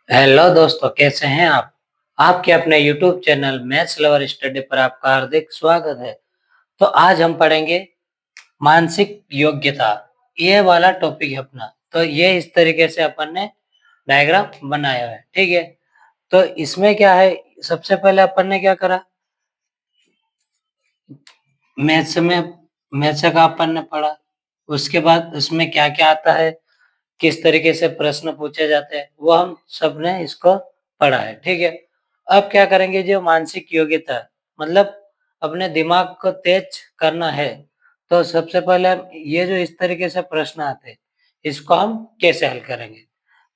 Hello दोस्तों, कैसे हैं आप? आपके अपने YouTube channel maths lover study पर आपका हार्दिक स्वागत है। तो आज हम पढ़ेंगे मानसिक योग्यता। ये वाला टॉपिक है अपना। तो ये इस तरीके से अपन ने डायग्राम बनाया है, ठीक है। तो इसमें क्या है, सबसे पहले अपन ने क्या करा, मैथ्स में मैथ्स का अपन ने पढ़ा। उसके बाद उसमें क्या क्या आता है, किस तरीके से प्रश्न पूछे जाते हैं, वो हम सबने इसको पढ़ा है, ठीक है। अब क्या करेंगे, जो मानसिक योग्यता मतलब अपने दिमाग को तेज करना है, तो सबसे पहले हम ये जो इस तरीके से प्रश्न आते हैं, इसको हम कैसे हल करेंगे।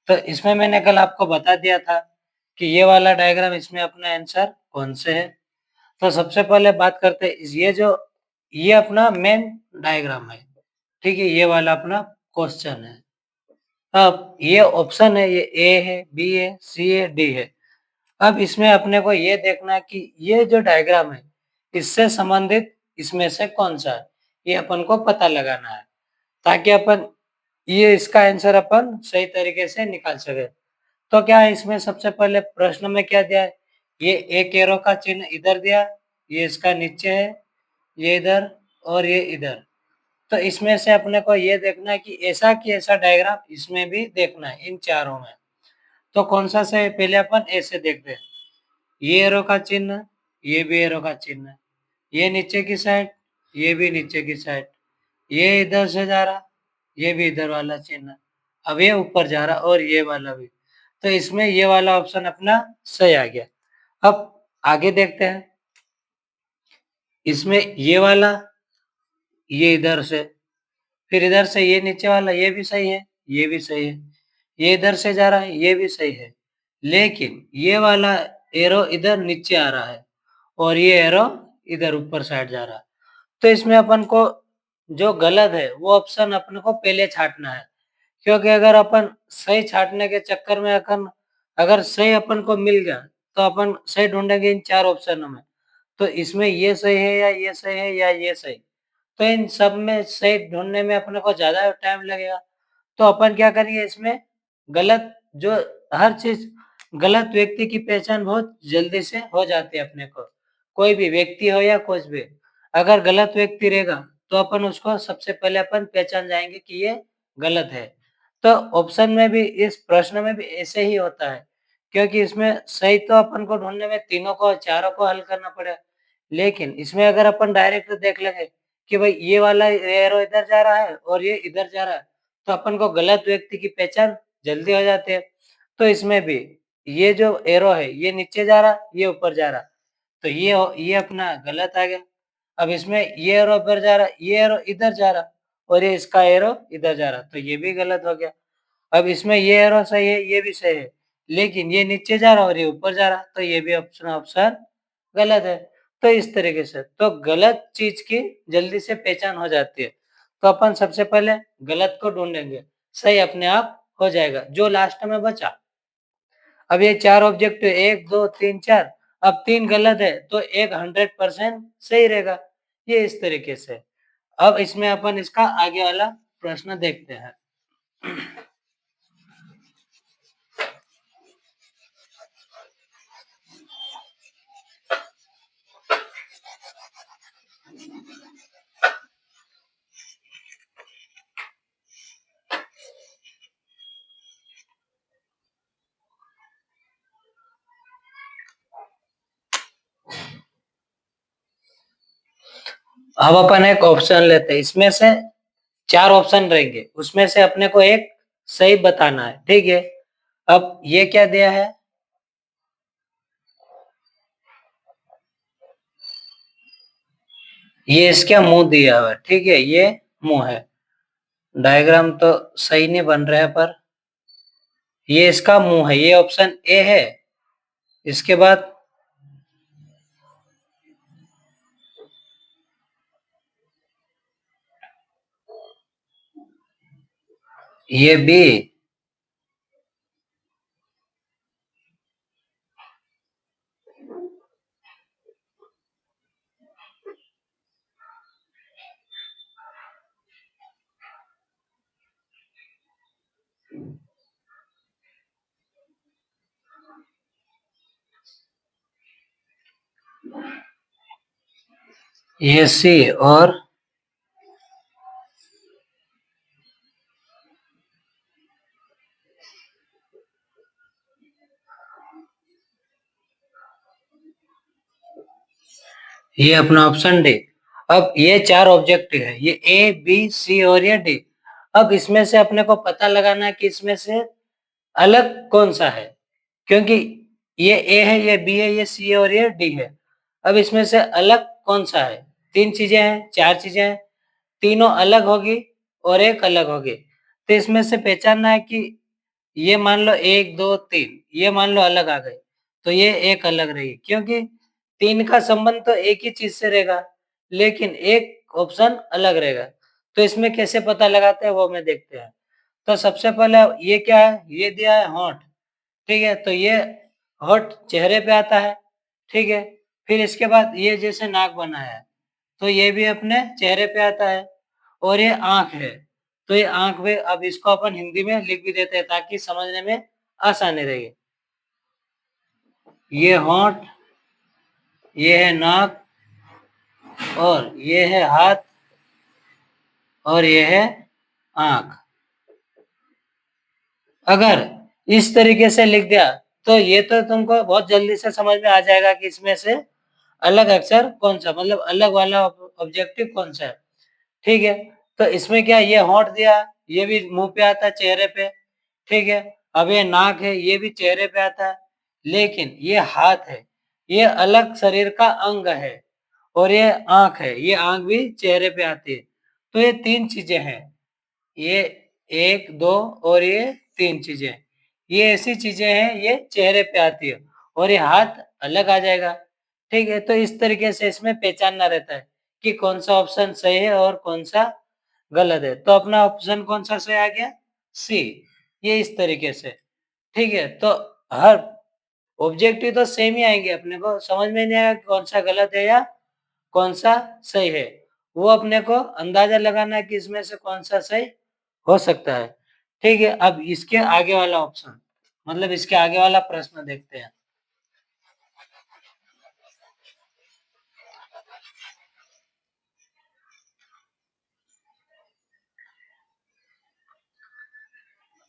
तो इसमें मैंने कल आपको बता दिया था कि ये वाला डायग्राम, इसमें अपना आंसर कौन से है। तो सबसे पहले बात करते हैं, ये अपना मेन डायग्राम है, ठीक है। ये वाला अपना क्वेश्चन है। अब ये ऑप्शन है, ये ए है, बी है, सी है, डी है। अब इसमें अपने को ये देखना है कि ये जो डायग्राम है, इससे संबंधित इसमें से कौन सा है, ये अपन को पता लगाना है, ताकि अपन ये इसका आंसर अपन सही तरीके से निकाल सके। तो क्या है, इसमें सबसे पहले प्रश्न में क्या दिया है, ये एक एरो का चिन्ह इधर दिया, ये इसका नीचे है, ये इधर और ये इधर। तो इसमें से अपने को ये देखना है कि ऐसा डायग्राम इसमें भी देखना है, इन चारों में। तो कौन सा से पहले अपन ऐसे देखते हैं, ये एरो का चिन्ह, ये भी एरो का चिन्ह, ये नीचे की साइड, ये भी नीचे की साइड, ये इधर से जा रहा, ये भी इधर वाला चिन्ह, अब ये ऊपर जा रहा और ये वाला भी। तो इसमें ये वाला ऑप्शन अपना सही आ गया। अब आगे देखते हैं, इसमें ये वाला, ये इधर से, फिर इधर से ये नीचे वाला, ये भी सही है, ये भी सही है, ये इधर से जा रहा है, ये भी सही है। लेकिन ये वाला एरो इधर नीचे आ रहा है और ये एरो इधर ऊपर साइड जा रहा है। तो इसमें अपन को जो गलत है वो ऑप्शन अपन को पहले छांटना है, क्योंकि अगर अपन सही छांटने के चक्कर में अगर सही अपन को मिल गया, तो अपन सही ढूंढेंगे इन चार ऑप्शनों में। तो इसमें ये सही है या ये सही है या ये सही, तो इन सब में सही ढूंढने में अपने को ज्यादा टाइम लगेगा। तो अपन क्या करेंगे, इसमें गलत जो हर चीज, गलत व्यक्ति की पहचान बहुत जल्दी से हो जाती है अपने को। कोई भी व्यक्ति हो या कुछ भी, अगर गलत व्यक्ति रहेगा, तो अपन उसको सबसे पहले अपन पहचान जाएंगे कि ये गलत है। तो ऑप्शन में भी, इस प्रश्न में भी ऐसे ही होता है, क्योंकि इसमें सही तो अपन को ढूंढने में तीनों को, चारों को हल करना पड़ेगा। लेकिन इसमें अगर अपन डायरेक्ट देख लेंगे कि भाई ये वाला एरो इधर जा रहा है और ये इधर जा रहा है, तो अपन को गलत व्यक्ति की पहचान जल्दी हो जाती है। तो इसमें भी ये जो एरो है, ये नीचे जा रहा, ये ऊपर जा रहा, तो ये अपना गलत आ गया। अब इसमें ये एरो ऊपर जा रहा, ये एरो इधर जा रहा और ये इसका एरो इधर जा रहा, तो ये भी गलत हो गया। अब इसमें ये एरो सही है, ये भी सही है, लेकिन ये नीचे जा रहा और ये ऊपर जा रहा, तो ये भी ऑप्शन ऑप्शन गलत है। तो इस तरीके से तो गलत चीज की जल्दी से पहचान हो जाती है। तो अपन सबसे पहले गलत को ढूंढेंगे, सही अपने आप हो जाएगा। जो लास्ट में बचा, अब ये चार ऑब्जेक्ट, एक दो तीन चार, अब तीन गलत है तो एक 100% सही रहेगा। ये इस तरीके से। अब इसमें अपन इसका आगे वाला प्रश्न देखते हैं। अब अपन एक ऑप्शन लेते हैं, इसमें से चार ऑप्शन रहेंगे, उसमें से अपने को एक सही बताना है, ठीक है। अब ये क्या दिया है, ये इसका मुंह दिया हुआ है, ठीक है, ये मुंह है। डायग्राम तो सही नहीं बन रहा है, पर ये इसका मुंह है, ये ऑप्शन ए है। इसके बाद ये बी, ये सी और ये अपना ऑप्शन डी। अब ये चार ऑब्जेक्टिव है, ये ए बी सी और ये डी। अब इसमें से अपने को पता लगाना है कि इसमें से अलग कौन सा है, क्योंकि ये ए है, ये बी है, ये सी है और ये डी है। अब इसमें से अलग कौन सा है? तीन चीजें हैं, चार चीजें हैं, तीनों अलग होगी और एक अलग होगी। तो इसमें से पहचानना है कि ये मान लो एक दो तीन, ये मान लो अलग आ गए, तो ये एक अलग रहेगी, क्योंकि तीन का संबंध तो एक ही चीज से रहेगा, लेकिन एक ऑप्शन अलग रहेगा। तो इसमें कैसे पता लगाते हैं वो मैं देखते हैं। तो सबसे पहले ये क्या है, ये दिया है होंठ, ठीक है, तो ये होंठ चेहरे पे आता है, ठीक है। फिर इसके बाद ये जैसे नाक बना है, तो ये भी अपने चेहरे पे आता है। और ये आंख है, तो ये आंख में, अब इसको अपन हिंदी में लिख भी देते हैं ताकि समझने में आसानी रहे। ये होंठ, ये है नाक, और ये है हाथ, और ये है आंख। अगर इस तरीके से लिख दिया तो ये तो तुमको बहुत जल्दी से समझ में आ जाएगा कि इसमें से अलग अक्षर कौन सा, मतलब अलग वाला ऑब्जेक्टिव कौन सा है, ठीक है। तो इसमें क्या, ये होंठ दिया, ये भी मुंह पे आता है, चेहरे पे, ठीक है। अब ये नाक है, ये भी चेहरे पे आता है, लेकिन ये हाथ है, ये अलग शरीर का अंग है। और ये आंख है, ये आंख भी चेहरे पे आती है। तो ये तीन चीजें हैं, ये एक दो और ये तीन चीजें, ये ऐसी चीजें हैं, ये चेहरे पे आती है, और ये हाथ अलग आ जाएगा, ठीक है। तो इस तरीके से इसमें पहचानना रहता है कि कौन सा ऑप्शन सही है और कौन सा गलत है। तो अपना ऑप्शन कौन सा सही आ गया, सी। ये इस तरीके से, ठीक है। तो हर ऑब्जेक्टिव तो सेम ही आएंगे, अपने को समझ में नहीं आएगा कि कौन सा गलत है या कौन सा सही है। वो अपने को अंदाजा लगाना है कि इसमें से कौन सा सही हो सकता है, ठीक है। अब इसके आगे वाला ऑप्शन, मतलब इसके आगे वाला प्रश्न देखते हैं।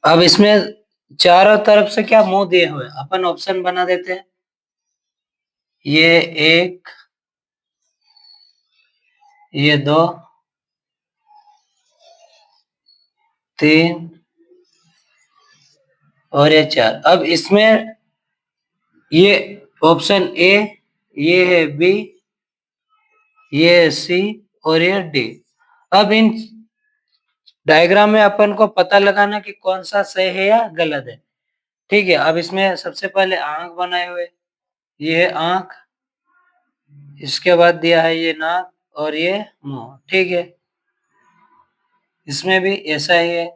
अब इसमें चारों तरफ से क्या मुंह दिए हुए, अपन ऑप्शन बना देते हैं। ये एक, ये दो, तीन और ये चार। अब इसमें ये ऑप्शन ए, ये है बी, ये है सी और ये डी। अब इन डायग्राम में अपन को पता लगाना कि कौन सा सही है या गलत है, ठीक है। अब इसमें सबसे पहले आंख बनाए हुए, ये है आंख, इसके बाद दिया है ये नाक और ये मुंह, ठीक है। इसमें भी ऐसा ही है।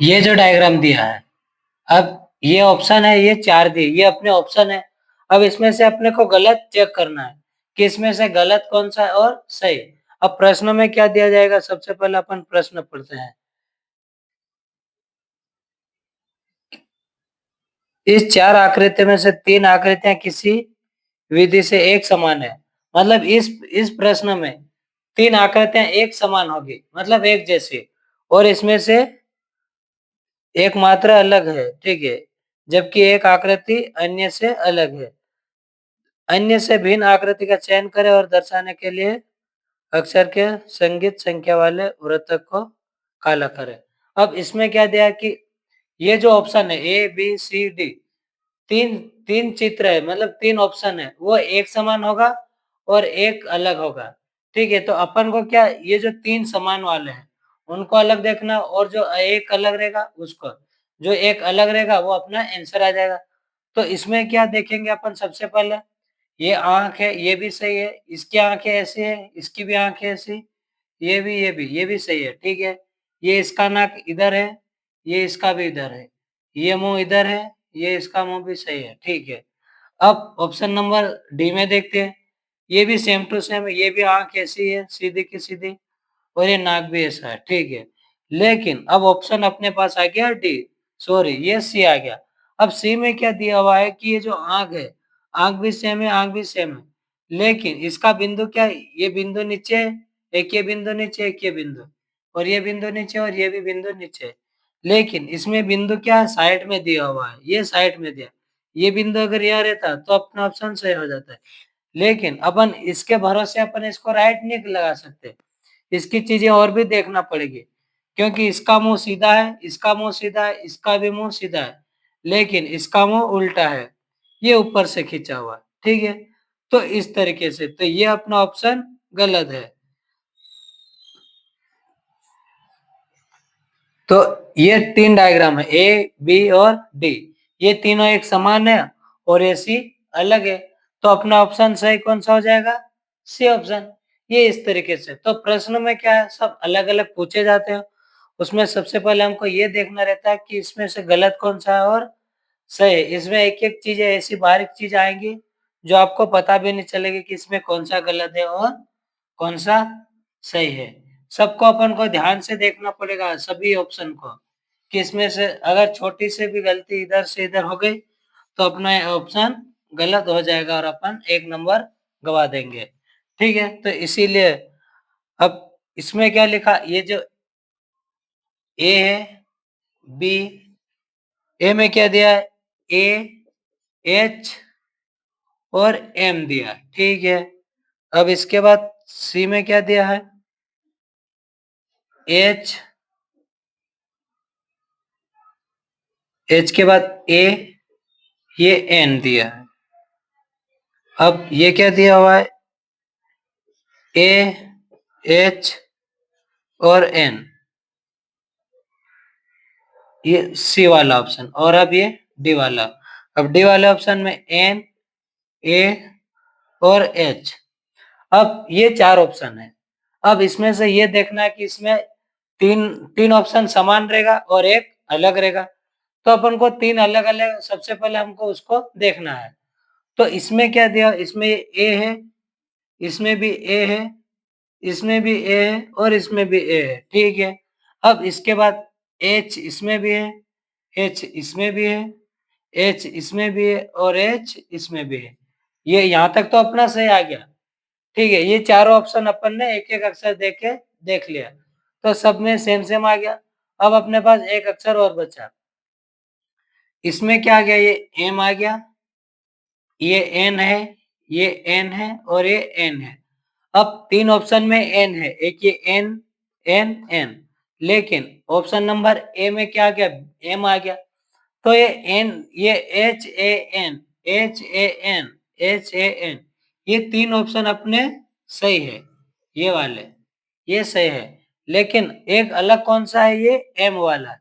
ये जो डायग्राम दिया है, अब ये ऑप्शन है, ये चार दिए, ये अपने ऑप्शन है। अब इसमें से अपने को गलत चेक करना है कि इसमें से गलत कौन सा है और सही। अब प्रश्न में क्या दिया जाएगा, सबसे पहले अपन प्रश्न पढ़ते हैं। इस चार आकृतियों में से तीन आकृतियां किसी विधि से एक समान है, मतलब इस प्रश्न में तीन आकृतियां एक समान होगी, मतलब एक जैसी, और इसमें से एक मात्रा अलग है, ठीक है, जबकि एक आकृति अन्य से अलग है। अन्य से भिन्न आकृति का चयन करें और दर्शाने के लिए अक्षर के संगीत संख्या वाले वृत्त को काला करें। अब इसमें क्या दिया है कि ये जो ऑप्शन है ए बी सी डी, तीन तीन चित्र है, मतलब तीन ऑप्शन है, वो एक समान होगा और एक अलग होगा, ठीक है। तो अपन को क्या, ये जो तीन समान वाले हैं उनको अलग देखना, और जो एक अलग रहेगा उसको, जो एक अलग रहेगा वो अपना आंसर आ जाएगा। तो इसमें क्या देखेंगे अपन सबसे पहले, ये आँख है, ये भी सही है, इसकी आँखें ऐसी है, इसकी भी आँखें ऐसी, ये भी सही है, ठीक है। ये इसका नाक इधर है, ये इसका भी इधर है, ये मुँह इधर है, ये इसका मुँह भी सही है, ठीक है। अब ऑप्शन नंबर डी में देखते हैं, ये भी सेम टू सेम है, ये भी आँख ऐसी है, सीधी की सीधी, और ये नाक भी ऐसा है, ठीक है। लेकिन अब ऑप्शन अपने पास आ गया डी, सॉरी ये सी आ गया। अब सी में क्या दिया हुआ है कि ये जो आँख है, आँख भी सेम है, आँख भी सेम है। लेकिन इसका बिंदु क्या है? ये बिंदु नीचे है, एक ये बिंदु नीचे, एक ये बिंदु, और ये बिंदु नीचे और ये भी बिंदु नीचे है। लेकिन इसमें बिंदु क्या है? साइड में दिया हुआ है, ये साइड में दिया। ये बिंदु अगर यहाँ रहता तो अपना ऑप्शन सही हो जाता है। लेकिन अपन इसके भरोसे अपन इसको राइट नहीं लगा सकते। इसकी चीजें और भी देखना पड़ेगी, क्योंकि इसका मुंह सीधा है, इसका मुंह सीधा है, इसका भी मुंह सीधा है, लेकिन इसका मुंह उल्टा है, ये ऊपर से खींचा हुआ है, ठीक है। तो इस तरीके से तो ये अपना ऑप्शन गलत है। तो ये 3 डायग्राम है, ए, बी और डी। ये तीनों एक समान है और ये सी अलग है। तो अपना ऑप्शन सही कौन सा हो जाएगा? C option. ये इस तरीके से। तो प्रश्न में क्या है, सब अलग-अलग पूछे जाते हैं। उसमें सबसे पहले हमको ये देखना रहता है कि इसमें से गलत कौन सा है और सही है। इसमें एक-एक चीज़ें ऐसी बारीक चीज़ आएँगी, जो आपको पता भी नहीं चलेगी कि इसमें कौन सा गलत है और कौन सा सही है। सबको अपन को ध्यान से देखना पड़ेगा, सभी ऑप्शन को, कि इसमें से अगर छोटी से भी गलती इधर से इधर हो गई तो अपना ऑप्शन गलत हो जाएगा और अपन 1 नंबर गवा देंगे। ठीक है? तो इसीलिए अब इसमें क्या लिखा, ये जो ए है, बी, ए में क्या दिया है? ए, एच और एम दिया है, ठीक है? अब इसके बाद सी में क्या दिया है? एच, एच के बाद ए, ये एन दिया है। अब ये क्या दिया हुआ है? ए, एच और एन, ये सी वाला ऑप्शन, और अब ये डी वाला। अब डी वाले ऑप्शन में एन, ए और एच। अब ये 4 ऑप्शन है। अब इसमें से ये देखना है कि इसमें तीन तीन ऑप्शन समान रहेगा और एक अलग रहेगा। तो अपन को 3 अलग-अलग, सबसे पहले हमको उसको देखना है। तो इसमें क्या दिया? इसमें ए है, इसमें भी ए है, इसमें भी ए है और इसमें भी ए है, ठीक है। अब इसके बाद एच इसमें भी है, एच इसमें भी है, एच इसमें भी है और एच इसमें भी है। ये यहाँ तक तो अपना सही आ गया, ठीक है। ये चारों ऑप्शन अपन ने एक-एक अक्षर देख के देख लिया, तो सब में सेम-सेम आ गया। अब अपने पास एक अक्षर और बचा। इसमें क्या आ गया? ये एम आ गया, ये एन है, ये एन है और ये एन है। अब 3 ऑप्शन में एन है, एक ये एन, एन, एन। लेकिन ऑप्शन नंबर ए में क्या आ गया? एम आ गया। तो ये एन, ये H A N, H A N, H A N, ये 3 ऑप्शन अपने सही है, ये वाले, ये सही है। लेकिन एक अलग कौन सा है? ये एम वाला,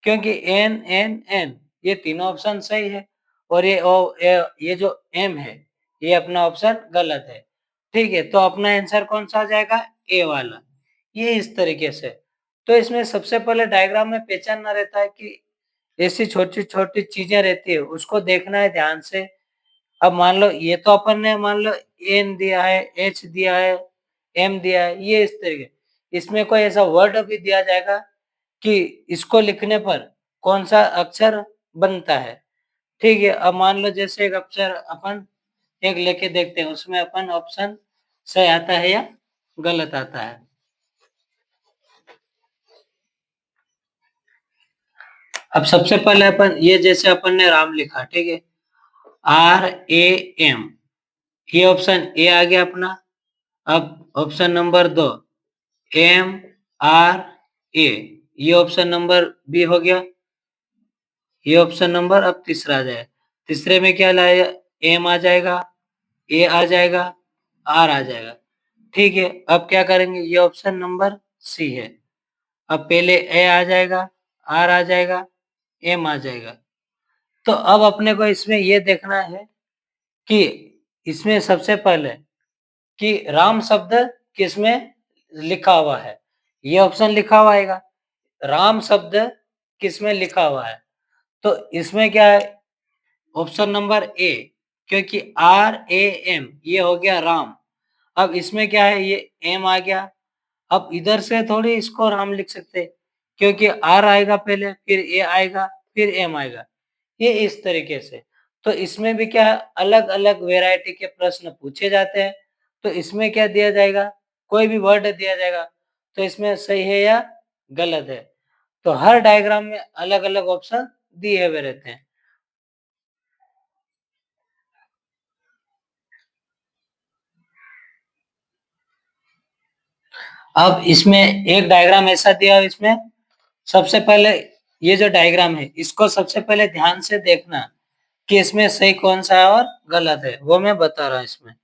क्योंकि एन, एन, एन, ये तीनों ऑप्शन सही है और ये जो एम है, ये अपना ऑप्शन गलत है। ठीक है, तो अपना आंसर कौन सा आ जाएगा? ए वाला। ये इस तरीके से। तो इसमें सबसे पहले डायग्राम में पहचानना रहता है कि ऐसी छोटी-छोटी चीजें रहती है, उसको देखना है ध्यान से। अब मान लो ये तो अपन ने मान लो एन दिया है, एच दिया है, एम दिया है, ये इस तरीके। इसमें कोई ऐसा वर्ड भी दिया जाएगा कि इसको लिखने पर कौन सा अक्षर बनता है। ठीक है, अब मान लो जैसे एक अक्षर अपन एक लेके देखते हैं, उसमें अपन ऑप्शन सही आता है या गलत आता है। अब सबसे पहले अपन ये, जैसे अपन ने राम लिखा, ठीक है, आर ए एम, ये ऑप्शन ए आ गया अपना। अब option number 2 M R A, ये ऑप्शन नंबर बी हो गया। ये ऑप्शन नंबर अब तीसरा आ जाए, तीसरे में क्या लाया? एम आ जाएगा, ए आ जाएगा, आर आ जाएगा। ठीक है, अब क्या करेंगे? ये ऑप्शन नंबर सी है। अब पहले ए आ जाएगा, आर आ जाएगा, एम आ जाएगा। तो अब अपने को इसमें ये देखना है कि इसमें सबसे पहले कि राम शब्द किसमें लिखा हुआ है, ये ऑप्शन लिखा हुआ आएगा। राम शब्द किसमें लिखा हुआ है, तो इसमें क्या है, ऑप्शन नंबर ए, क्योंकि RAM ये हो गया राम। अब इसमें क्या है, ये एम आ गया। अब इधर से थोड़ी इसको राम लिख सकते, क्योंकि आर आएगा पहले, फिर ए आएगा, फिर एम आएगा, ये इस तरीके से। तो इसमें भी क्या है, अलग अलग वेराइटी के प्रश्न पूछे जाते हैं। तो इसमें क्या दिया जाएगा, कोई भी वर्ड दिया जाएगा तो इसमें सही है या गलत है। तो हर डायग्राम में अलग अलग ऑप्शन दिए हुए रहते हैं। अब इसमें एक डायग्राम ऐसा दिया है, इसमें सबसे पहले ये जो डायग्राम है इसको सबसे पहले ध्यान से देखना कि इसमें सही कौन सा है और गलत है, वो मैं बता रहा हूं इसमें।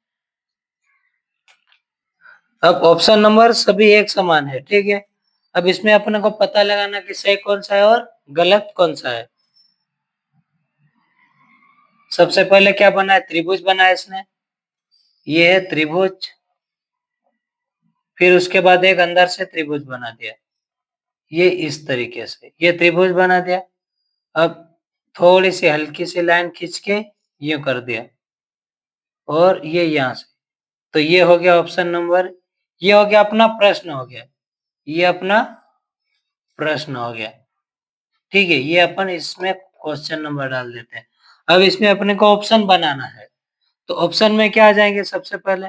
अब ऑप्शन नंबर सभी एक समान है, ठीक है। अब इसमें अपने को पता लगाना कि सही कौन सा है और गलत कौन सा है। सबसे पहले क्या बना है, त्रिभुज बना है इसने, ये है त्रिभुज। फिर उसके बाद एक अंदर से त्रिभुज बना दिया, ये इस तरीके से ये त्रिभुज बना दिया। अब थोड़ी सी हल्की सी लाइन खींच के यूं कर दिया, और ये यहाँ से। तो ये हो गया ऑप्शन नंबर, ये हो गया अपना प्रश्न हो गया, ये अपना प्रश्न हो गया, ठीक है। ये अपन इसमें क्वेश्चन नंबर डाल देते हैं। अब इसमें अपने को ऑप्शन बनाना है, तो ऑप्शन में क्या आ जाएंगे, सबसे पहले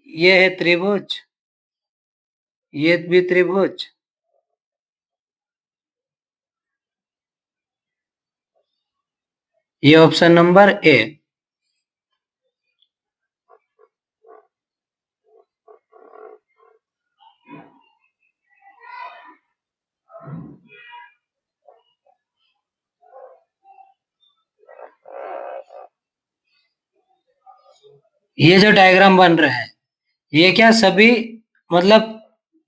ये है त्रिभुज, ये भी त्रिभुज, ये ऑप्शन नंबर ए। ये जो डायग्राम बन रहे हैं ये क्या सभी मतलब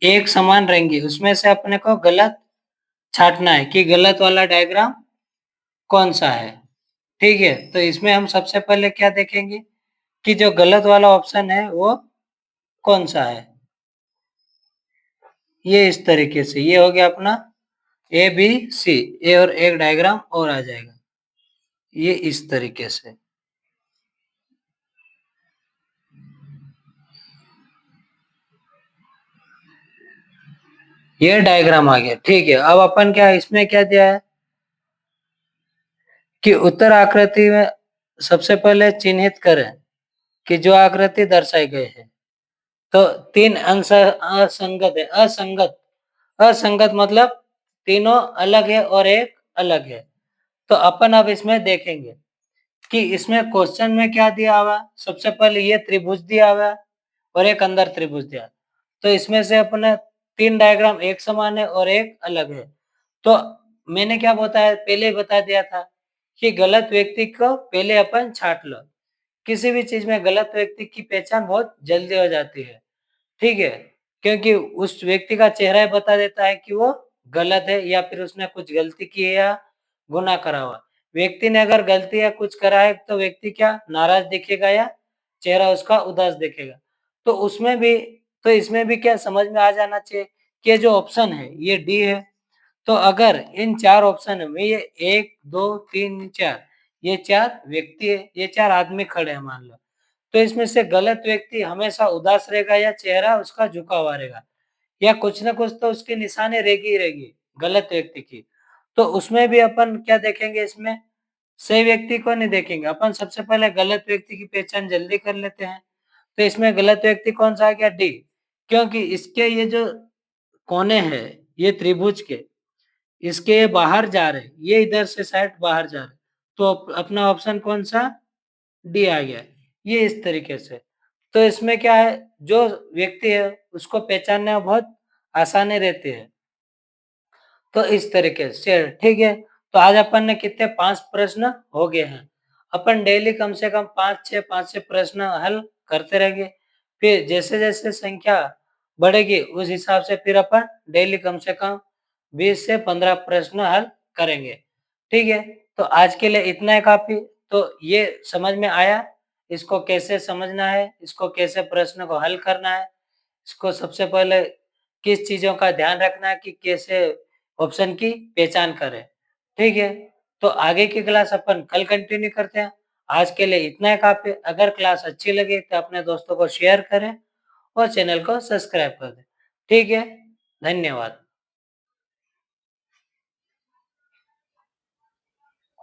एक समान रहेंगे, उसमें से अपने को गलत छांटना है कि गलत वाला डायग्राम कौन सा है, ठीक है। तो इसमें हम सबसे पहले क्या देखेंगे कि जो गलत वाला ऑप्शन है वो कौन सा है। ये इस तरीके से ये हो गया अपना ABC, ए और एक डायग्राम और आ जाएगा, ये इस तरीके से। ये डायग्राम आ गया, ठीक है। अब अपन क्या इसमें क्या दिया है कि उत्तर आकृति में सबसे पहले चिन्हित करें कि जो आकृति दर्शाई गई है, तो तीन अंश असंगत है, असंगत, असंगत मतलब तीनों अलग है और एक अलग है। तो अपन अब इसमें देखेंगे कि इसमें क्वेश्चन में क्या दिया हुआ, सबसे पहले ये त्रिभुज दिया हुआ है और एक अंदर त्रिभुज दिया, तो इसमें से अपने तीन डायग्राम एक समान है और एक अलग है। तो मैंने क्या बताया, पहले ही बता दिया था कि गलत व्यक्ति को पहले अपन छांट लो। किसी भी चीज में गलत व्यक्ति की पहचान बहुत जल्दी हो जाती है, ठीक है, क्योंकि उस व्यक्ति का चेहरा ही बता देता है कि वो गलत है या फिर उसने कुछ गलती की है या गुनाह करा हुआ। व्यक्ति ने अगर गलती या कुछ करा है तो व्यक्ति क्या नाराज दिखेगा या चेहरा उसका उदास दिखेगा। तो उसमें भी, तो इसमें भी क्या समझ में आ जाना चाहिए कि ये जो ऑप्शन है ये डी है। तो अगर इन चार ऑप्शन में ये 1 2 3 4 ये चार व्यक्ति है, ये चार आदमी खड़े हैं मान लो, तो इसमें से गलत व्यक्ति हमेशा उदास रहेगा या चेहरा उसका झुका हुआ रहेगा, या कुछ ना कुछ तो उसकी निशानी रहेगी ही रहेगी गलत व्यक्ति की। तो उसमें भी अपन क्या देखेंगे, इसमें सही व्यक्ति को नहीं देखेंगे अपन, सबसे पहले गलत व्यक्ति की पहचान जल्दी कर लेते हैं। तो इसमें गलत व्यक्ति कौन सा आ गया, डी, क्योंकि इसके ये जो कोने हैं ये त्रिभुज के, इसके ये बाहर जा रहे, ये इधर से साइड बाहर जा रहे, तो अपना ऑप्शन कौन सा, डी आ गया, ये इस तरीके से। तो इसमें क्या है, जो व्यक्ति है उसको पहचानने में बहुत आसानी रहती है। तो इस तरीके से, ठीक है। तो आज अपन ने कितने 5 प्रश्न हो गए हैं। अपन डेली कम से कम 5 से प्रश्न हल करते रहेंगे। फिर जैसे-जैसे संख्या बढ़ेगी उस हिसाब से फिर अपन डेली कम से कम 20 से 15 प्रश्न हल करेंगे। ठीक है? तो आज के लिए इतना ही काफ़ी। तो ये समझ में आया, इसको कैसे समझना है, इसको कैसे प्रश्न को हल करना है, इसको सबसे पहले किस चीज़ों का ध्यान रखना है कि कैसे ऑप्शन की पहचान करें, ठीक है? तो आगे की क्लास अपन कल कंटिन्यू करते हैं। आज के लिए इतना ही काफ़ी। अगर क्लास अच्छी लगी तो अपने दोस्तों को शेयर करें और चैनल को सब्सक्राइब कर दें। ठीक है? धन्यवाद।